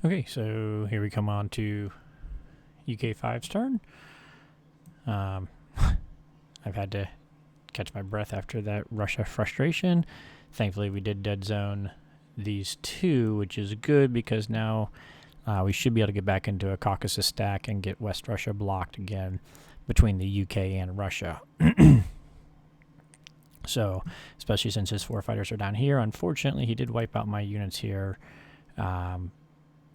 Okay, so here we come on to UK5's turn. I've had to catch my breath after that Russia frustration. Thankfully, we did dead zone these two, which is good because now we should be able to get back into a Caucasus stack and get West Russia blocked again between the UK and Russia. So, especially since his 4 fighters are down here, unfortunately, he did wipe out my units here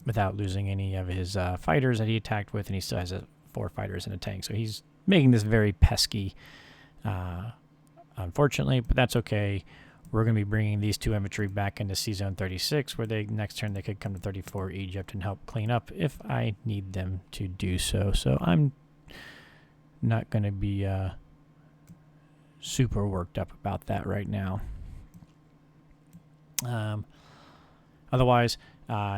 without losing any of his fighters that he attacked with, and he still has 4 fighters in a tank. So he's making this very pesky, unfortunately, but that's okay. We're going to be bringing these 2 infantry back into C-Zone 36, where next turn they could come to 34 Egypt and help clean up if I need them to do so. So I'm not going to be super worked up about that right now. Otherwise,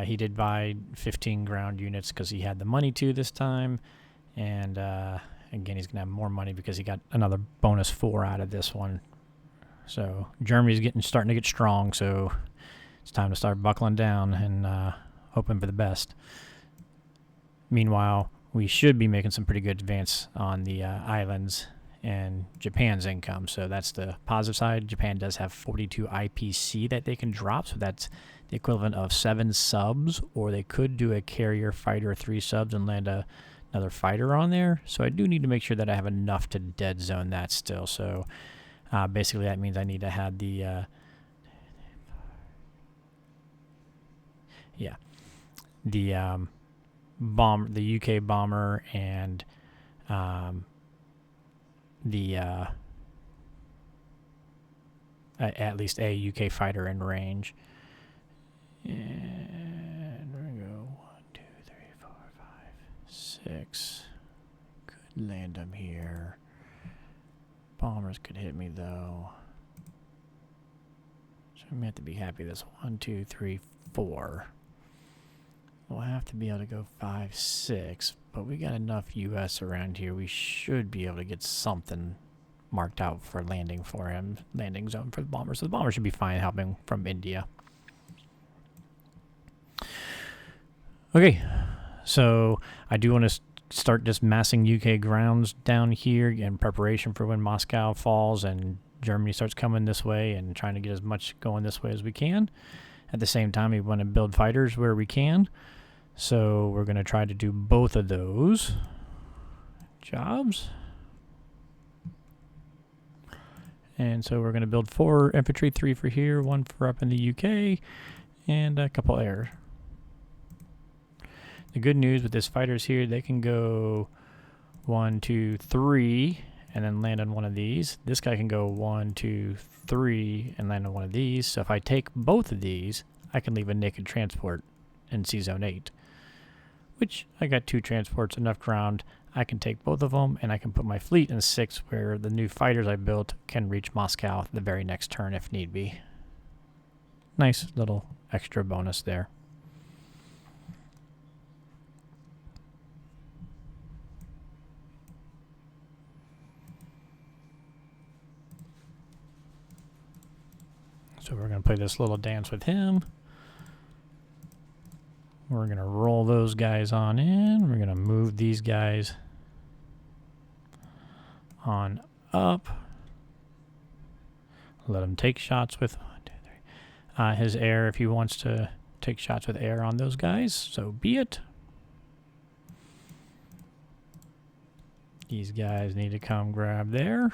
he did buy 15 ground units because he had the money to this time. And again, he's going to have more money because he got another bonus 4 out of this one. So Germany's starting to get strong, so it's time to start buckling down and hoping for the best. Meanwhile, we should be making some pretty good advance on the islands and Japan's income. So that's the positive side. Japan does have 42 IPC that they can drop, so that's the equivalent of 7 subs, or they could do a carrier fighter 3 subs and land another fighter on there. So I do need to make sure that I have enough to dead zone that still. So basically that means I need to have the the UK bomber and at least a UK fighter in range. And we're gonna go 1, 2, 3, 4, 5, 6. Could land them here. Bombers could hit me though. So I'm gonna have to be happy. This 1, 2, 3, 4. We'll have to be able to go 5, 6, but we got enough US around here. We should be able to get something marked out for landing for him. Landing zone for the bomber. So the bomber should be fine helping from India. Okay, so I do want to start just massing UK grounds down here in preparation for when Moscow falls and Germany starts coming this way, and trying to get as much going this way as we can. At the same time, we want to build fighters where we can. So we're going to try to do both of those jobs. And so we're going to build 4 infantry, 3 for here, 1 for up in the UK, and a couple air. The good news with this fighters here, they can go 1, 2, 3, and then land on one of these. This guy can go 1, 2, 3, and land on one of these. So if I take both of these, I can leave a naked transport in C-Zone 8. Which, I got 2 transports, enough ground. I can take both of them, and I can put my fleet in 6, where the new fighters I built can reach Moscow the very next turn if need be. Nice little extra bonus there. So we're going to play this little dance with him. We're going to roll those guys on in. We're going to move these guys on up. Let him take shots with 1, 2, 3. His air, if he wants to take shots with air on those guys, so be it. These guys need to come grab there.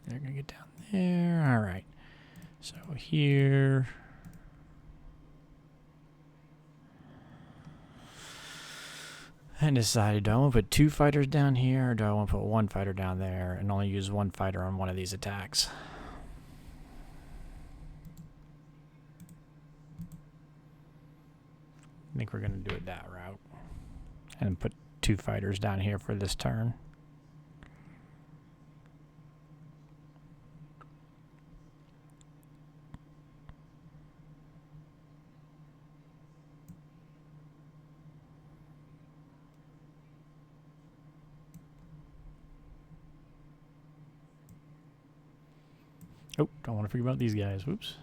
They're going to get down there. All right. So here. I decided, do I want to put 2 fighters down here, or do I want to put 1 fighter down there and only use 1 fighter on one of these attacks? I think we're going to do it that route. And put 2 fighters down here for this turn. Oh, don't want to forget about these guys. Whoops.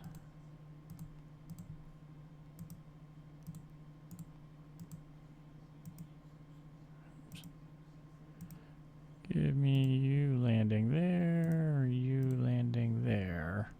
Give me you landing there, you landing there.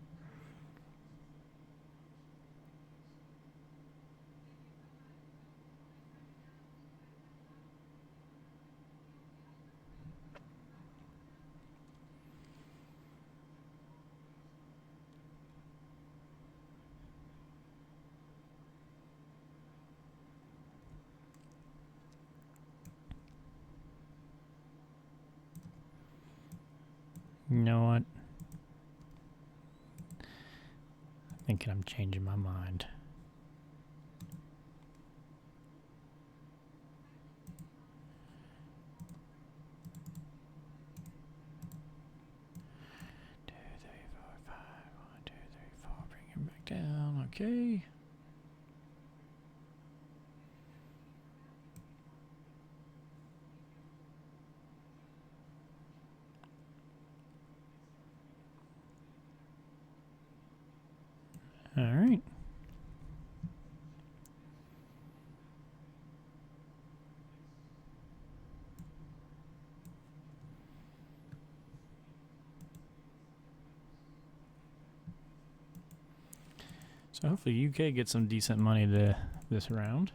You know what? Thinking I'm changing my mind. Bring him back down. Okay. All right. So hopefully UK gets some decent money this round.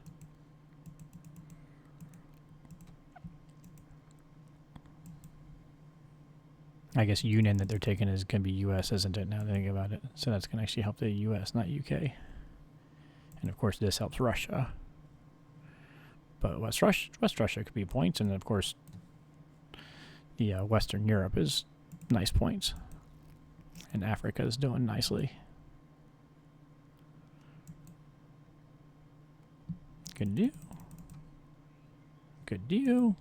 I guess Union that they're taking is going to be US, isn't it, now that I think about it? So that's going to actually help the US, not UK. And of course this helps Russia. But West Russia could be points, and then of course the Western Europe is nice points. And Africa is doing nicely. Good deal. Good deal.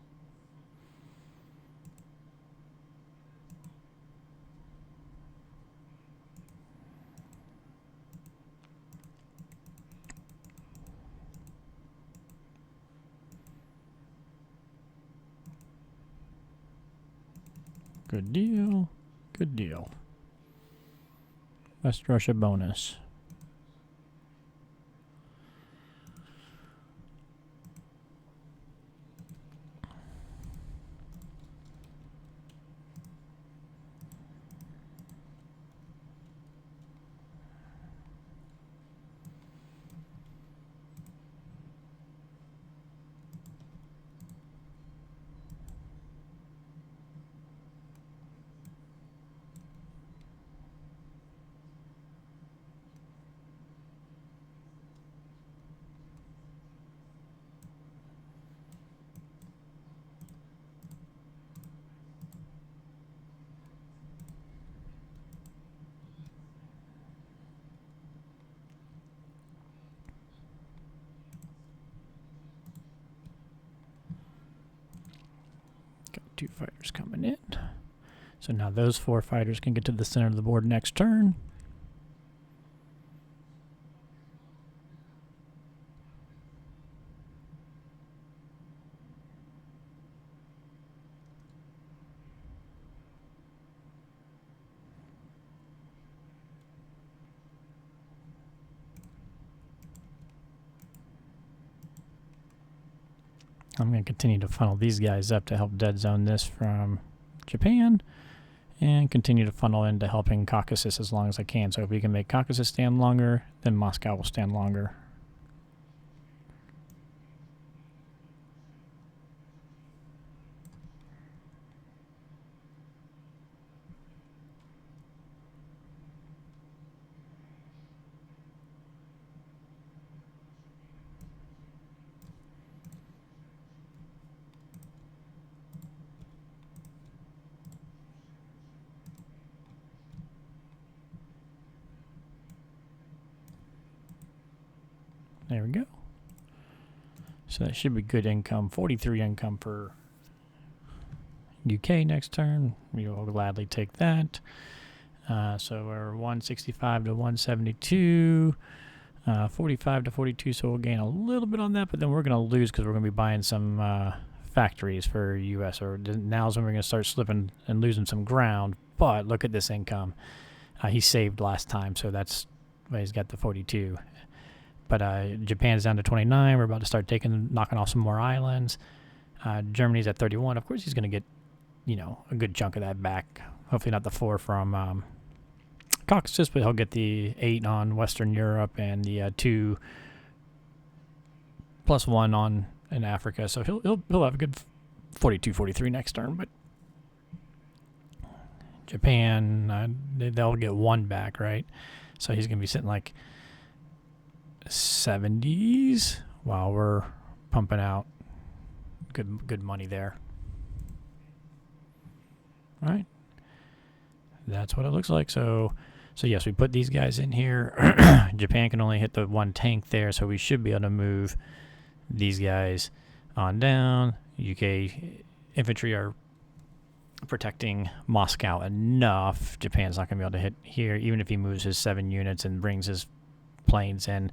Good deal. Good deal. West Russia bonus. Got 2 fighters coming in. So now those 4 fighters can get to the center of the board next turn. I'm going to continue to funnel these guys up to help dead zone this from Japan, and continue to funnel into helping Caucasus as long as I can. So if we can make Caucasus stand longer, then Moscow will stand longer. There we go. So that should be good income. 43 income for UK next turn. We will gladly take that. So we're 165 to 172. 45 to 42, so we'll gain a little bit on that, but then we're going to lose because we're going to be buying some factories for US. Or now's when we're going to start slipping and losing some ground. But look at this income. He saved last time, so that's why he's got the 42. But Japan's down to 29. We're about to start knocking off some more islands. Germany's at 31. Of course, he's going to get, a good chunk of that back. Hopefully not the 4 from Caucasus, but he'll get the 8 on Western Europe and the 2 plus 1 in Africa. So he'll have a good 42, 43 next turn. But Japan, they'll get 1 back, right? So he's going to be sitting like 70s while we're pumping out good money there. All right. That's what it looks like. So yes, we put these guys in here. Japan can only hit the 1 tank there, so we should be able to move these guys on down. UK infantry are protecting Moscow enough. Japan's not going to be able to hit here, even if he moves his 7 units and brings his planes in.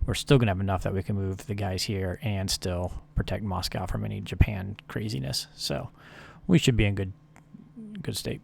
We're still going to have enough that we can move the guys here and still protect Moscow from any Japan craziness. So we should be in good state.